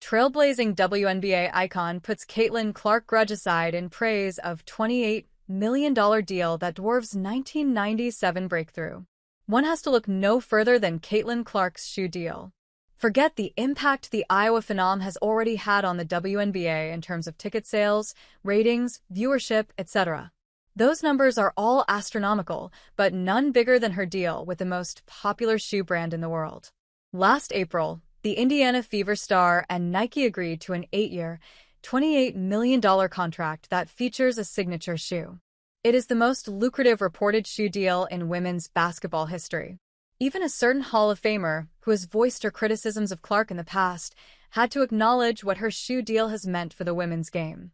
Trailblazing WNBA icon puts Caitlin Clark grudge aside in praise of $28 million deal that dwarves 1997 breakthrough. One has to look no further than Caitlin Clark's shoe deal. Forget the impact the Iowa phenom has already had on the WNBA in terms of ticket sales, ratings, viewership, etc. Those numbers are all astronomical, but none bigger than her deal with the most popular shoe brand in the world. Last April, the Indiana Fever star and Nike agreed to an 8-year, $28 million contract that features a signature shoe. It is the most lucrative reported shoe deal in women's basketball history. Even a certain Hall of Famer, who has voiced her criticisms of Clark in the past, had to acknowledge what her shoe deal has meant for the women's game.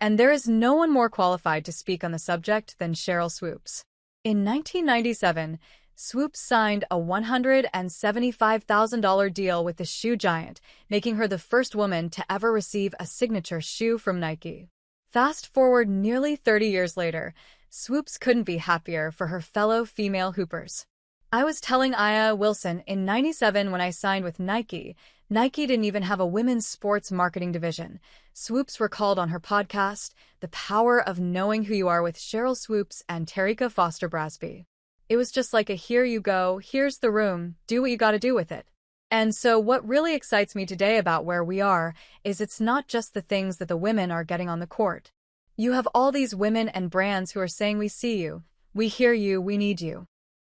And there is no one more qualified to speak on the subject than Sheryl Swoopes. In 1997, Swoopes signed a $175,000 deal with the shoe giant, making her the first woman to ever receive a signature shoe from Nike. Fast forward nearly 30 years later, Swoopes couldn't be happier for her fellow female hoopers. I was telling Aya Wilson in '97 when I signed with Nike didn't even have a women's sports marketing division. Swoopes recalled on her podcast, The Power of Knowing Who You Are with Sheryl Swoopes and Terrika Foster Brasby. It was just like a here you go, here's the room, do what you gotta do with it. And so what really excites me today about where we are is it's not just the things that the women are getting on the court. You have all these women and brands who are saying we see you, we hear you, we need you.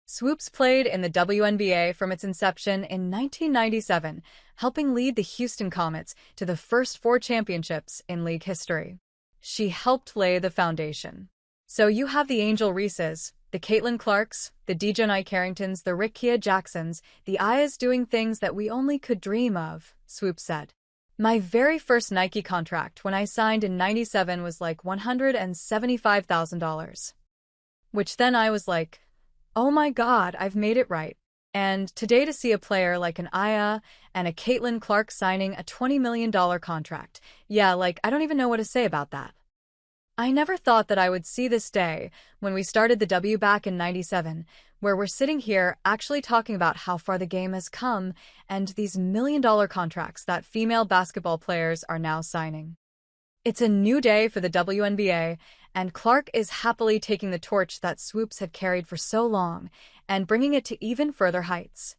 Swoopes played in the WNBA from its inception in 1997, helping lead the Houston Comets to the first 4 championships in league history. She helped lay the foundation. So you have the Angel Reeses, the Caitlin Clarks, the Dejanai Carringtons, the Rickea Jacksons, the Ayas doing things that we only could dream of, Swoopes said. My very first Nike contract when I signed in '97 was like $175,000. Which then I was like, oh my God, I've made it right. And today to see a player like an Aya and a Caitlin Clark signing a $20 million contract, yeah, like I don't even know what to say about that. I never thought that I would see this day when we started the W back in '97, where we're sitting here actually talking about how far the game has come and these million-dollar contracts that female basketball players are now signing. It's a new day for the WNBA, and Clark is happily taking the torch that Swoopes had carried for so long and bringing it to even further heights.